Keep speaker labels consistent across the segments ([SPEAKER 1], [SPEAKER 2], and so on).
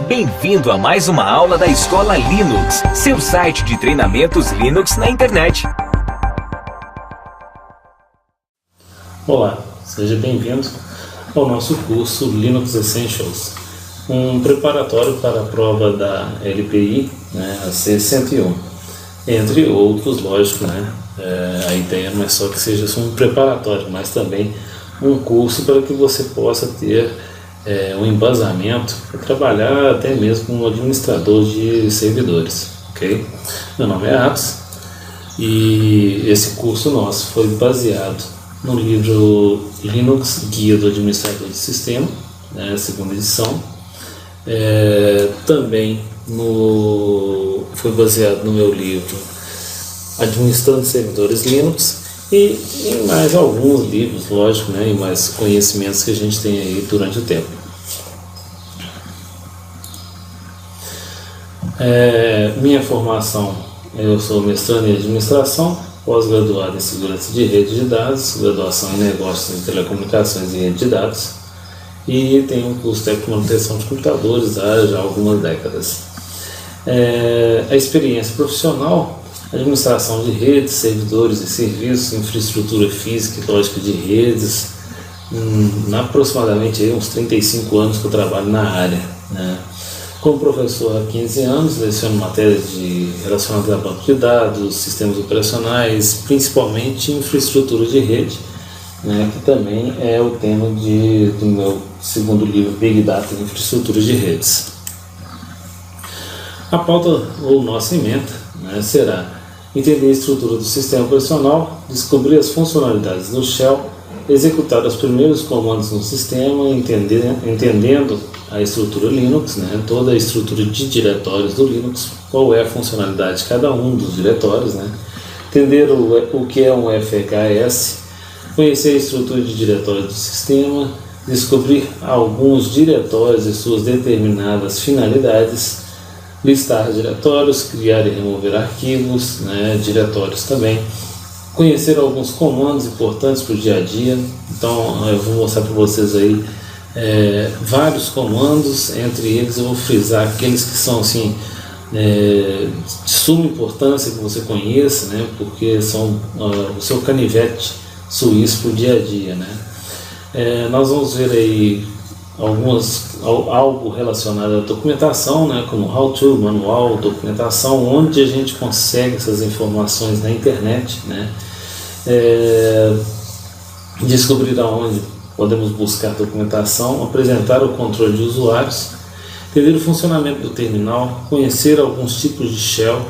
[SPEAKER 1] Bem-vindo a mais uma aula da Escola Linux, seu site de treinamentos Linux na internet.
[SPEAKER 2] Olá, seja bem-vindo ao nosso curso Linux Essentials, um preparatório para a prova da LPI, a C101, entre outros, lógico, a ideia não é só que seja um preparatório, mas também um curso para que você possa ter um embasamento para trabalhar até mesmo como administrador de servidores, ok? Meu nome é Atos e esse curso nosso foi baseado no livro Linux Guia do Administrador de Sistema, segunda edição. Também foi baseado no meu livro Administrando Servidores Linux e em mais alguns livros, lógico, e mais conhecimentos que a gente tem aí durante o tempo. Minha formação, eu sou mestrando em administração, pós-graduado em segurança de rede de dados, graduação em negócios em telecomunicações e rede de dados, e tenho um curso técnico de manutenção de computadores há já algumas décadas. A experiência profissional: administração de redes, servidores e serviços, infraestrutura física e lógica de redes, aproximadamente uns 35 anos que eu trabalho na área. Como professor há 15 anos, leciono matérias relacionadas a banco de dados, sistemas operacionais, principalmente infraestrutura de rede, que também é o tema do meu segundo livro, Big Data e Infraestrutura de Redes. A pauta ou nossa ementa será entender a estrutura do sistema operacional, descobrir as funcionalidades do shell, executar os primeiros comandos no sistema, entendendo a estrutura Linux, toda a estrutura de diretórios do Linux, qual é a funcionalidade de cada um dos diretórios, entender o que é um FKS, conhecer a estrutura de diretórios do sistema, descobrir alguns diretórios e suas determinadas finalidades, listar diretórios, criar e remover arquivos, diretórios também, conhecer alguns comandos importantes para o dia a dia. Então eu vou mostrar para vocês aí vários comandos, entre eles eu vou frisar aqueles que são assim, de suma importância que você conheça, porque são o seu canivete suíço para o dia a dia. Nós vamos ver aí algo relacionado à documentação, como how-to, manual, documentação, onde a gente consegue essas informações na internet, descobrir aonde podemos buscar documentação, apresentar o controle de usuários, entender o funcionamento do terminal, conhecer alguns tipos de shell,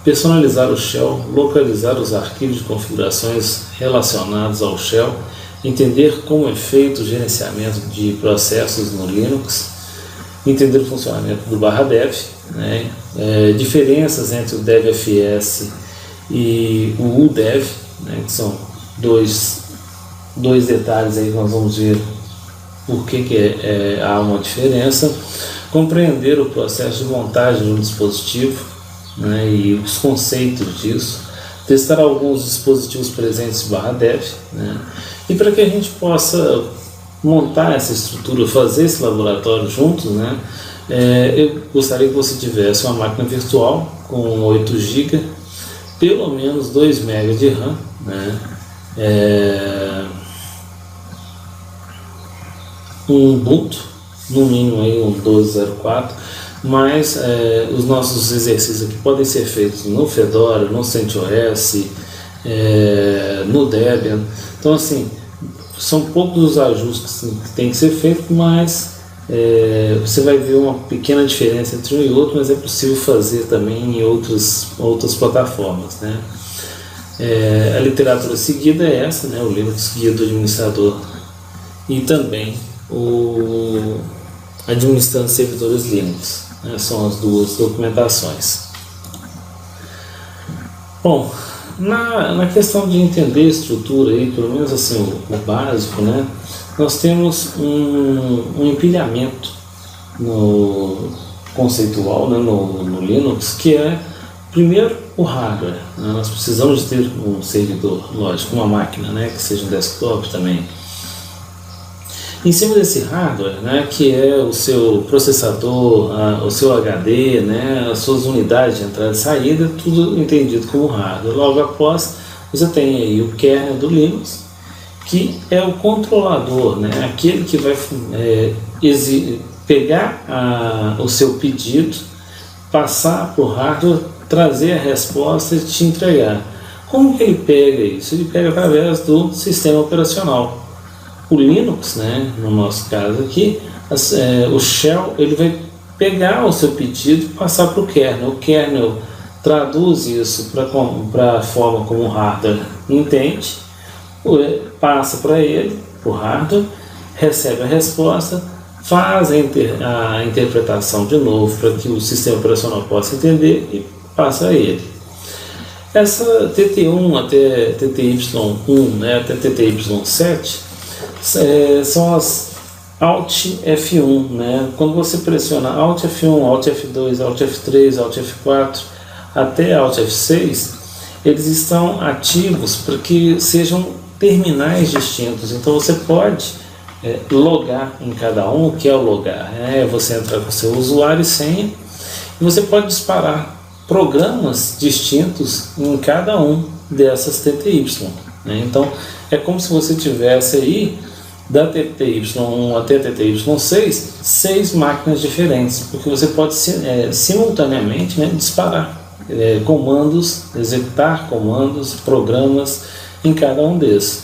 [SPEAKER 2] personalizar o shell, localizar os arquivos de configurações relacionados ao shell, entender como é feito o gerenciamento de processos no Linux, entender o funcionamento do /dev, diferenças entre o DevFS e o UDEV, que são dois detalhes aí que nós vamos ver por que há uma diferença, compreender o processo de montagem de um dispositivo, e os conceitos disso, testar alguns dispositivos presentes /dev, e para que a gente possa montar essa estrutura, fazer esse laboratório juntos, eu gostaria que você tivesse uma máquina virtual com 8 GB, pelo menos 2 MB de RAM, um Ubuntu, no mínimo aí um 12.04, mas os nossos exercícios aqui podem ser feitos no Fedora, no CentOS, no Debian. Então assim, são poucos os ajustes que tem que ser feitos, mas você vai ver uma pequena diferença entre um e outro, mas é possível fazer também em outras plataformas. A literatura seguida é essa, o Linux Guia do Administrador e também o Administrando Servidores Linux, são as duas documentações. Bom, na questão de entender a estrutura, aí, pelo menos assim, o básico, nós temos um empilhamento conceitual no Linux, que é, primeiro, o hardware. Nós precisamos de ter um servidor, lógico, uma máquina, que seja um desktop também. Em cima desse hardware, né, que é o seu processador, o seu HD, né, as suas unidades de entrada e saída, tudo entendido como hardware. Logo após, você tem aí o kernel do Linux, que é o controlador, né, aquele que vai pegar o seu pedido, passar para o hardware, trazer a resposta e te entregar. Como que ele pega isso? Ele pega através do sistema operacional. O Linux, né, no nosso caso aqui, o shell, ele vai pegar o seu pedido e passar para o kernel. O kernel traduz isso para a forma como o hardware entende, passa para ele, o hardware, recebe a resposta, faz a interpretação de novo para que o sistema operacional possa entender e passa a ele. Essa TT1 até TTY1, né, até TTY7 são as Alt F1, né? Quando você pressiona Alt F1, Alt F2, Alt F3, Alt F4 até Alt F6, eles estão ativos para que sejam terminais distintos. Então você pode logar em cada um, o que é o logar? Você entrar com seu usuário e senha, e você pode disparar programas distintos em cada um dessas TTY, né? Então é como se você tivesse aí da TTY1 até TTY6 6 máquinas diferentes, porque você pode simultaneamente, né, disparar comandos, executar comandos, programas em cada um desses.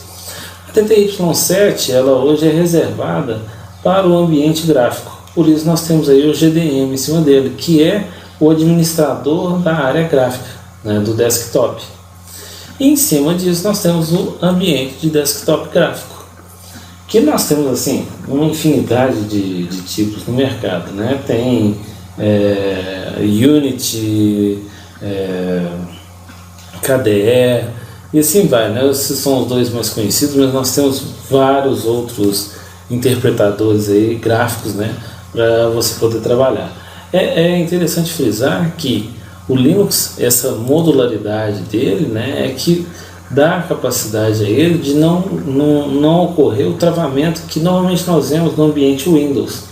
[SPEAKER 2] A TTY7 ela hoje é reservada para o ambiente gráfico, por isso nós temos aí o GDM em cima dele, que é o administrador da área gráfica, né, do desktop. E em cima disso nós temos o ambiente de desktop gráfico, que nós temos assim uma infinidade de tipos no mercado, né? Tem Unity, KDE e assim vai, né? Esses são os dois mais conhecidos, mas nós temos vários outros interpretadores aí, gráficos, né, para você poder trabalhar. É interessante frisar que o Linux, essa modularidade dele, né, é que dá a capacidade a ele de não ocorrer o travamento que normalmente nós vemos no ambiente Windows.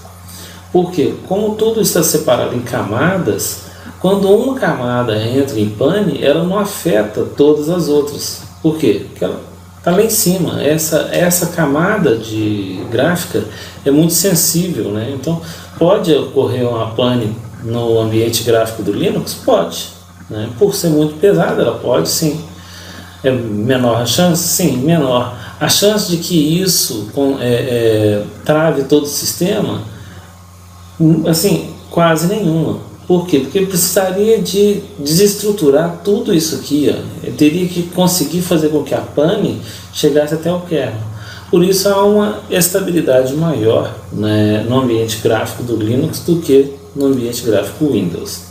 [SPEAKER 2] Porque, como tudo está separado em camadas, quando uma camada entra em pane, ela não afeta todas as outras. Por quê? Porque ela está lá em cima. Essa camada de gráfica é muito sensível, né? Então, pode ocorrer uma pane no ambiente gráfico do Linux? Pode, né? Por ser muito pesada, ela pode sim. É menor a chance? Sim, menor. A chance de que isso trave todo o sistema, assim, quase nenhuma. Por quê? Porque ele precisaria de desestruturar tudo isso aqui, ó. Ele teria que conseguir fazer com que a pane chegasse até o kernel. Por isso há uma estabilidade maior, né, no ambiente gráfico do Linux do que no ambiente gráfico Windows.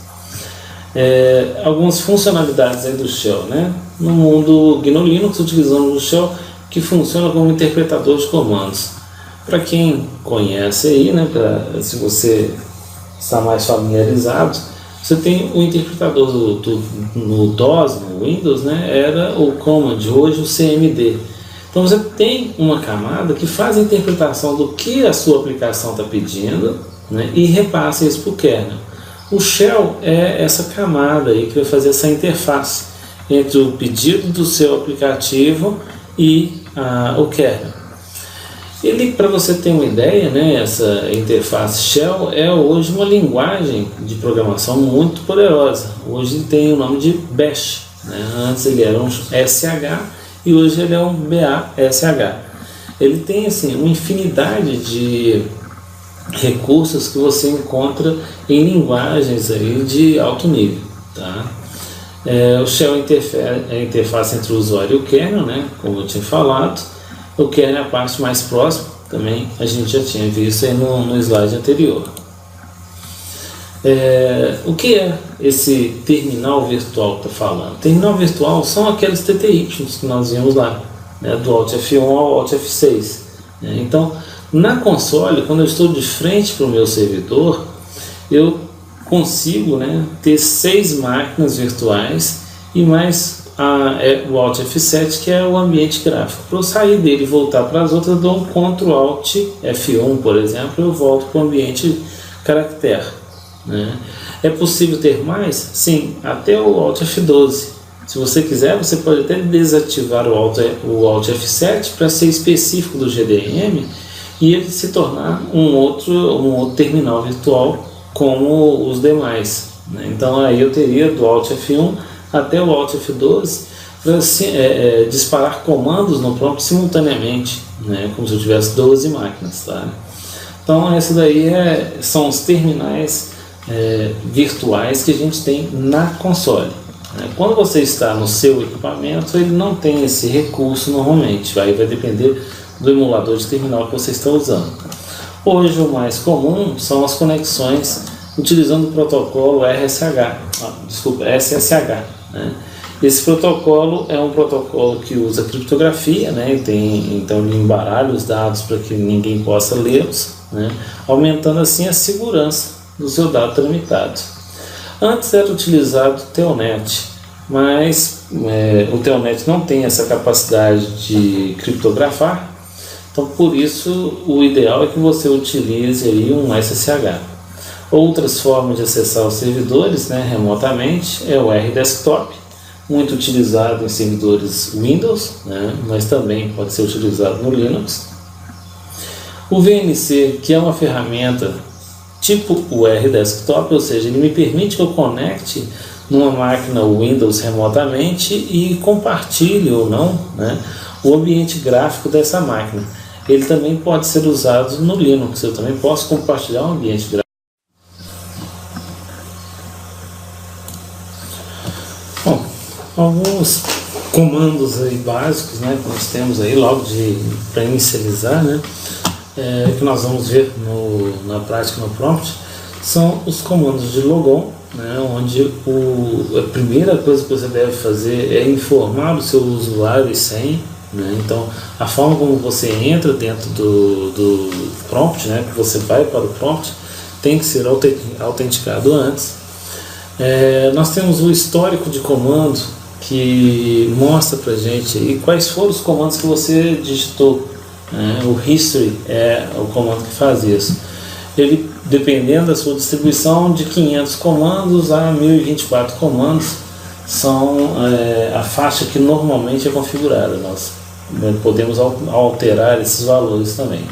[SPEAKER 2] Algumas funcionalidades aí do Shell, né? No mundo GNU Linux utilizamos o Shell, que funciona como interpretador de comandos. Para quem conhece aí, né, se você está mais familiarizado, você tem o interpretador no DOS, no Windows, né, era o Command, hoje o CMD. Então você tem uma camada que faz a interpretação do que a sua aplicação está pedindo, né, e repassa isso para o kernel. O Shell é essa camada aí que vai fazer essa interface entre o pedido do seu aplicativo e o kernel. Ele, para você ter uma ideia, né, essa interface Shell é hoje uma linguagem de programação muito poderosa. Hoje ele tem o nome de Bash, né? Antes ele era um SH e hoje ele é um BASH. Ele tem assim uma infinidade de recursos que você encontra em linguagens aí de alto nível, tá? O Shell é a interface entre o usuário e o kernel, né, como eu tinha falado. O kernel é a parte mais próxima, também a gente já tinha visto aí no slide anterior. O que é esse terminal virtual que está falando? Terminal virtual são aqueles TTY que nós vimos lá, né, do Alt F1 ao Alt F6. Né? Então, na console, quando eu estou de frente para o meu servidor, eu consigo, né, ter 6 máquinas virtuais e mais o Alt F7, que é o ambiente gráfico. Para eu sair dele e voltar para as outras, eu dou um Ctrl Alt F1, por exemplo, eu volto para o ambiente caractere, né? É possível ter mais? Sim, até o Alt F12. Se você quiser, você pode até desativar o Alt F7 para ser específico do GDM e ele se tornar um outro terminal virtual como os demais, né? Então aí eu teria do Alt F1 até o Alt F12 para disparar comandos no prompt simultaneamente, né? Como se eu tivesse 12 máquinas, tá? Então esse daí são os terminais virtuais que a gente tem na console. Quando você está no seu equipamento, ele não tem esse recurso normalmente, vai depender do emulador de terminal que você está usando. Hoje o mais comum são as conexões utilizando o protocolo SSH, né? Esse protocolo é um protocolo que usa criptografia, né? Então ele embaralha os dados para que ninguém possa lê-los, né? Aumentando assim a segurança do seu dado tramitado. Antes era utilizado o Telnet, mas o Telnet não tem essa capacidade de criptografar, então por isso o ideal é que você utilize aí um SSH. Outras formas de acessar os servidores, né, remotamente é o RDesktop, muito utilizado em servidores Windows, né, mas também pode ser utilizado no Linux. O VNC, que é uma ferramenta tipo o RDesktop, ou seja, ele me permite que eu conecte numa máquina Windows remotamente e compartilhe ou não, né, o ambiente gráfico dessa máquina. Ele também pode ser usado no Linux, eu também posso compartilhar um ambiente gráfico. Bom, alguns comandos aí básicos, né, que nós temos aí logo para inicializar, né, que nós vamos ver na prática no prompt, são os comandos de logon, né, onde a primeira coisa que você deve fazer é informar o seu usuário e senha, né? Então a forma como você entra dentro do prompt, né, que você vai para o prompt, tem que ser autenticado antes. Nós temos o histórico de comando que mostra para a gente aí quais foram os comandos que você digitou. O history é o comando que faz isso. Ele, dependendo da sua distribuição, de 500 comandos a 1024 comandos são a faixa que normalmente é configurada. Nós podemos alterar esses valores também.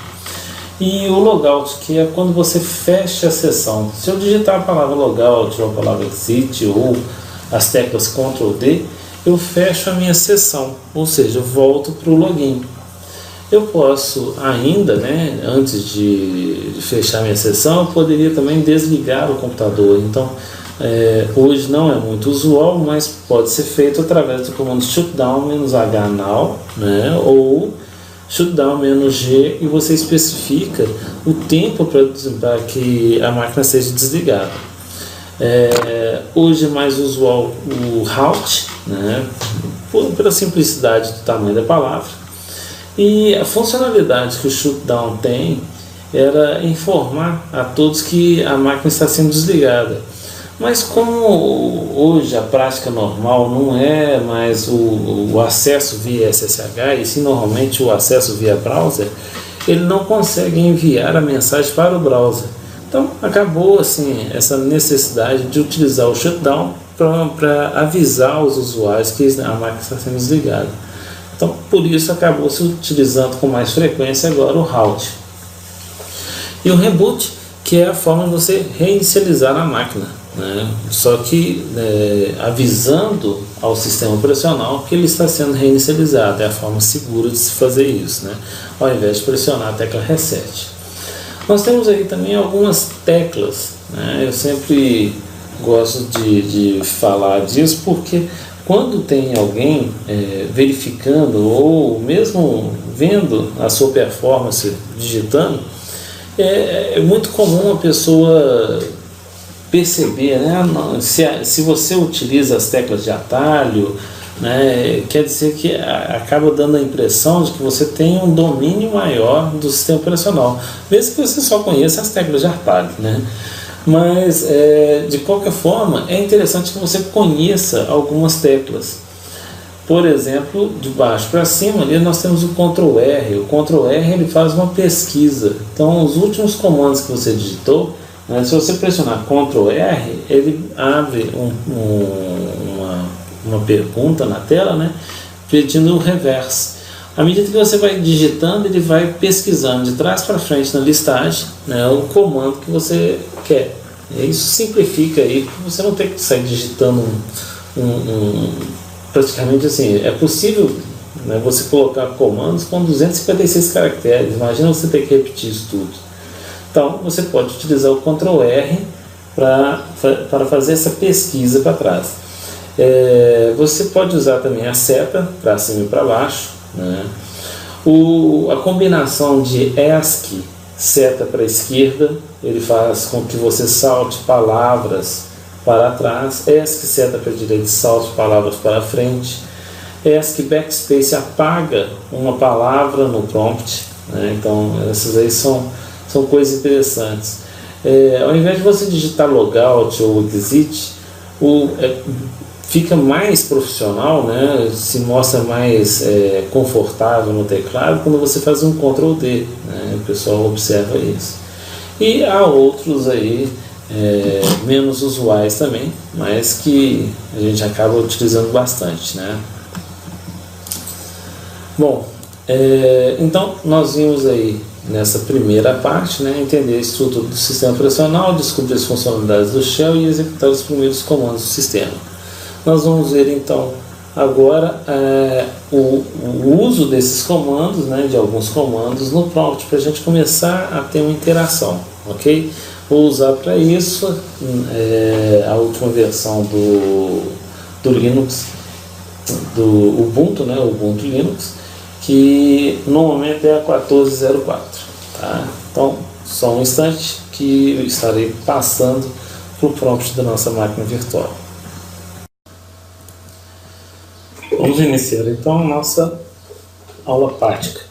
[SPEAKER 2] E o logout, que é quando você fecha a sessão. Se eu digitar a palavra logout ou a palavra exit ou as teclas Ctrl D, eu fecho a minha sessão, ou seja, eu volto para o login. Eu posso ainda, né, antes de fechar minha sessão, eu poderia também desligar o computador. Então, hoje não é muito usual, mas pode ser feito através do comando shutdown-h now, né, ou shutdown-g, e você especifica o tempo para que a máquina seja desligada. Hoje é mais usual o halt, né, pela simplicidade do tamanho da palavra. E a funcionalidade que o shutdown tem era informar a todos que a máquina está sendo desligada. Mas como hoje a prática normal não é mais o acesso via SSH, e sim normalmente o acesso via browser, ele não consegue enviar a mensagem para o browser. Então acabou assim essa necessidade de utilizar o shutdown para avisar os usuários que a máquina está sendo desligada. Então, por isso acabou se utilizando com mais frequência agora o halt. E o reboot, que é a forma de você reinicializar a máquina, né? Só que avisando ao sistema operacional que ele está sendo reinicializado. É a forma segura de se fazer isso, né? Ao invés de pressionar a tecla reset. Nós temos aí também algumas teclas, né? Eu sempre gosto de falar disso porque quando tem alguém verificando ou mesmo vendo a sua performance digitando, é muito comum a pessoa perceber, né? Se você utiliza as teclas de atalho, né, quer dizer que acaba dando a impressão de que você tem um domínio maior do sistema operacional, mesmo que você só conheça as teclas de atalho, né? Mas de qualquer forma é interessante que você conheça algumas teclas. Por exemplo, de baixo para cima, ali nós temos o Ctrl R. O Ctrl R ele faz uma pesquisa. Então, os últimos comandos que você digitou, né, se você pressionar Ctrl R, ele abre uma pergunta na tela, né, pedindo o reverse. À medida que você vai digitando, ele vai pesquisando de trás para frente na listagem, né, o comando que você quer. E isso simplifica aí, porque você não tem que sair digitando praticamente assim. É possível, né, você colocar comandos com 256 caracteres. Imagina você ter que repetir isso tudo. Então, você pode utilizar o Ctrl R para fazer essa pesquisa para trás. Você pode usar também a seta para cima e para baixo, né? A combinação de ESC, seta para a esquerda, ele faz com que você salte palavras para trás. ESC, seta para a direita, salte palavras para frente. ESC, backspace, apaga uma palavra no prompt, né? Então, essas aí são coisas interessantes. Ao invés de você digitar logout ou exit, fica mais profissional, né? Se mostra mais confortável no teclado quando você faz um Ctrl D, né? O pessoal observa isso. E há outros aí menos usuais também, mas que a gente acaba utilizando bastante, né? Bom, então nós vimos aí nessa primeira parte, né, entender a estrutura do sistema operacional, descobrir as funcionalidades do shell e executar os primeiros comandos do sistema. Nós vamos ver então agora o uso desses comandos, né, de alguns comandos no prompt, para a gente começar a ter uma interação, ok? Vou usar para isso a última versão do Linux, do Ubuntu, né, o Ubuntu Linux, que no momento é a 14.04, tá? Então, só um instante que eu estarei passando para o prompt da nossa máquina virtual. Vamos iniciar então a nossa aula prática,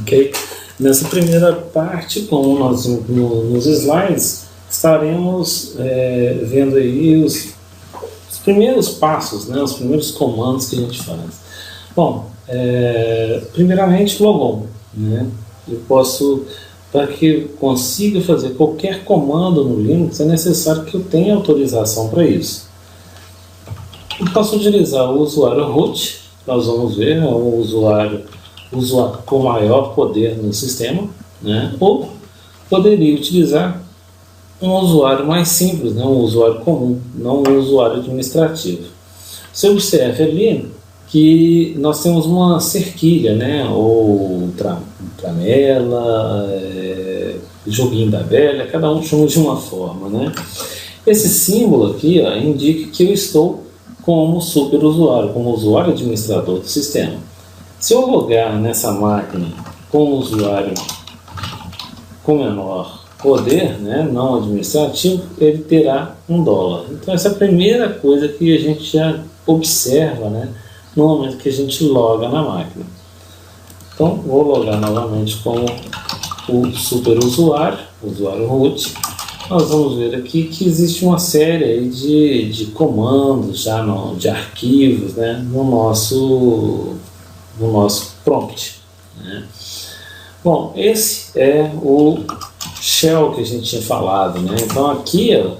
[SPEAKER 2] ok? Nessa primeira parte, como nós nos slides, estaremos vendo aí os primeiros passos, né, os primeiros comandos que a gente faz. Bom, primeiramente logon, né? Eu posso, para que eu consiga fazer qualquer comando no Linux, é necessário que eu tenha autorização para isso. Eu posso utilizar o usuário root, nós vamos ver, é um usuário com maior poder no sistema, né? Ou poderia utilizar um usuário mais simples, né? Um usuário comum, não um usuário administrativo. Você observa ali que nós temos uma cerquilha, né? Ou tramela, joguinho da velha, cada um chama de uma forma, né? Esse símbolo aqui, ó, indica que eu estou como super usuário, como usuário administrador do sistema. Se eu logar nessa máquina com um usuário com menor poder, né, não administrativo, ele terá $1. Então essa é a primeira coisa que a gente já observa, né, no momento que a gente loga na máquina. Então vou logar novamente como o super usuário root. Nós vamos ver aqui que existe uma série aí de comandos, já de arquivos, né, no nosso prompt, né. Bom, esse é o shell que a gente tinha falado, né. Então aqui, ó,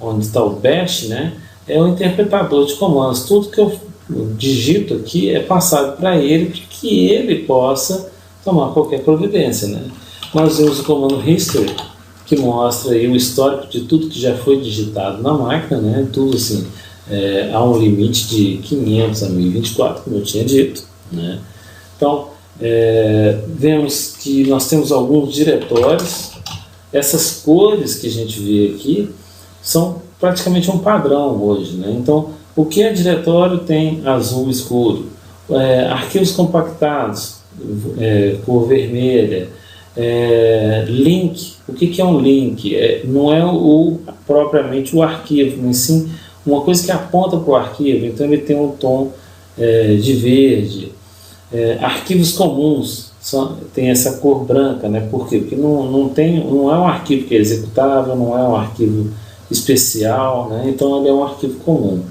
[SPEAKER 2] onde está o bash, né, é o interpretador de comandos. Tudo que eu digito aqui é passado para ele para que ele possa tomar qualquer providência, né. Nós vemos o comando history, que mostra aí o histórico de tudo que já foi digitado na máquina, né? Tudo assim, há um limite de 500 a 1024, como eu tinha dito, né? Então, vemos que nós temos alguns diretórios. Essas cores que a gente vê aqui são praticamente um padrão hoje, né? Então, o que é diretório tem azul escuro, arquivos compactados, cor vermelha, link. O que é um link? Não é propriamente o arquivo, mas sim uma coisa que aponta para o arquivo. Então ele tem um tom de verde. Arquivos comuns tem essa cor branca, né? Por quê? Porque não é um arquivo que é executável, não é um arquivo especial, né? Então ele é um arquivo comum.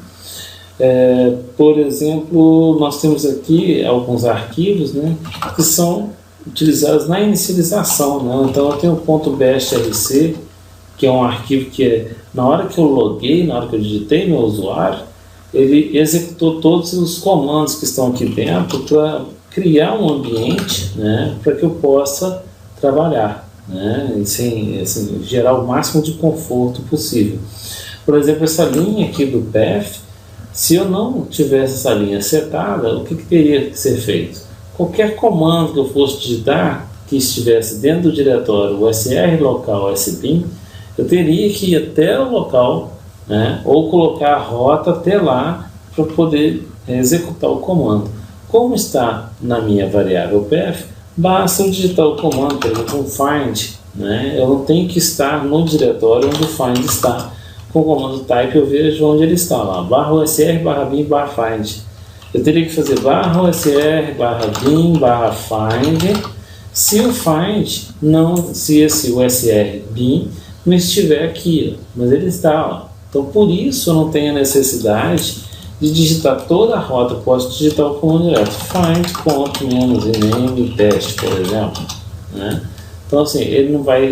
[SPEAKER 2] Por exemplo, nós temos aqui alguns arquivos, né, que são utilizados na inicialização, né? Então eu tenho o .bashrc, que é um arquivo que na hora que eu loguei, na hora que eu digitei meu usuário, ele executou todos os comandos que estão aqui dentro para criar um ambiente, né, para que eu possa trabalhar, né, assim, gerar o máximo de conforto possível. Por exemplo, essa linha aqui do path, se eu não tivesse essa linha setada, o que teria que ser feito? Qualquer comando que eu fosse digitar, que estivesse dentro do diretório usr local sbin, eu teria que ir até o local, né, ou colocar a rota até lá para poder executar o comando. Como está na minha variável path, basta eu digitar o comando, por exemplo, um find, né, eu não tenho que estar no diretório onde o find está. Com o comando type eu vejo onde ele está lá, /usr, /bin, /find. Eu teria que fazer /usr, /bin, /find, se o find não, se esse usr bin não estiver aqui, mas ele está lá. Então por isso eu não tenho a necessidade de digitar toda a rota, eu posso digitar o comando direto, find.-name test, por exemplo, né? Então assim, ele não vai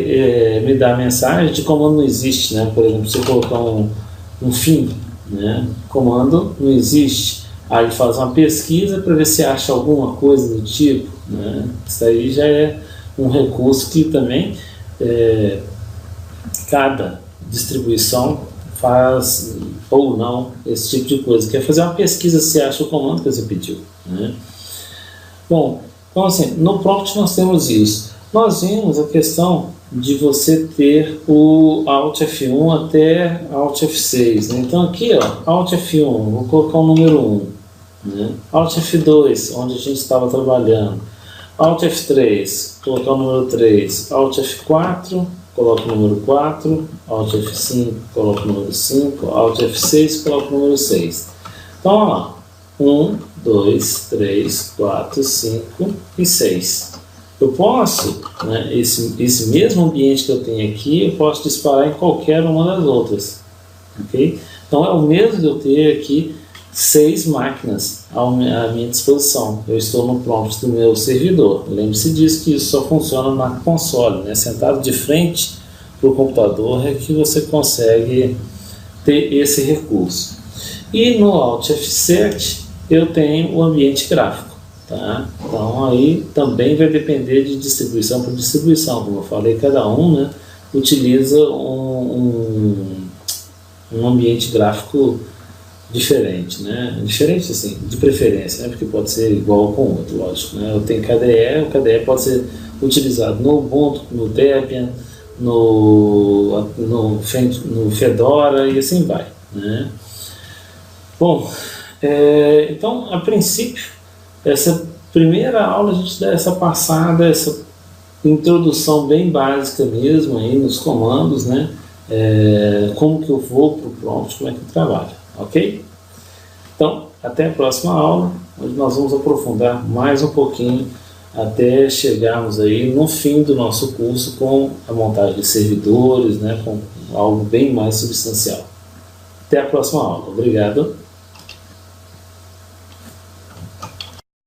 [SPEAKER 2] me dar mensagem de comando não existe, né? Por exemplo, se eu colocar um fim, né? Comando não existe, aí ele faz uma pesquisa para ver se acha alguma coisa do tipo, né? Isso aí já é um recurso que também cada distribuição faz ou não esse tipo de coisa, que é fazer uma pesquisa se acha o comando que você pediu, né? Bom, então assim, no prompt nós temos isso. Nós vimos a questão de você ter o Alt F1 até Alt F6, né? Então aqui, ó, Alt F1, vou colocar o número 1, né? Alt F2, onde a gente estava trabalhando, Alt F3, colocar o número 3, Alt F4, coloca o número 4, Alt F5, coloca o número 5, Alt F6, coloca o número 6. Então, olha lá, 1, 2, 3, 4, 5 e 6. Eu posso, né, esse mesmo ambiente que eu tenho aqui, eu posso disparar em qualquer uma das outras. Okay? Então, é o mesmo de eu ter aqui 6 máquinas à minha disposição. Eu estou no prompt do meu servidor. Lembre-se disso, que isso só funciona na console, né? Sentado de frente para o computador é que você consegue ter esse recurso. E no Alt F7 eu tenho o ambiente gráfico. Tá? Então aí também vai depender de distribuição por distribuição. Como eu falei, cada um, né, utiliza um ambiente gráfico diferente, né? Diferente assim, de preferência, né? Porque pode ser igual com o outro, lógico, né? Eu tenho KDE, o KDE pode ser utilizado no Ubuntu, no Debian, no Fedora e assim vai, né? Bom, então a princípio essa primeira aula a gente dá essa passada, essa introdução bem básica mesmo aí nos comandos, né? Como que eu vou para o prompt, como é que eu trabalho. Ok? Então, até a próxima aula, onde nós vamos aprofundar mais um pouquinho até chegarmos aí no fim do nosso curso com a montagem de servidores, né, com algo bem mais substancial. Até a próxima aula. Obrigado.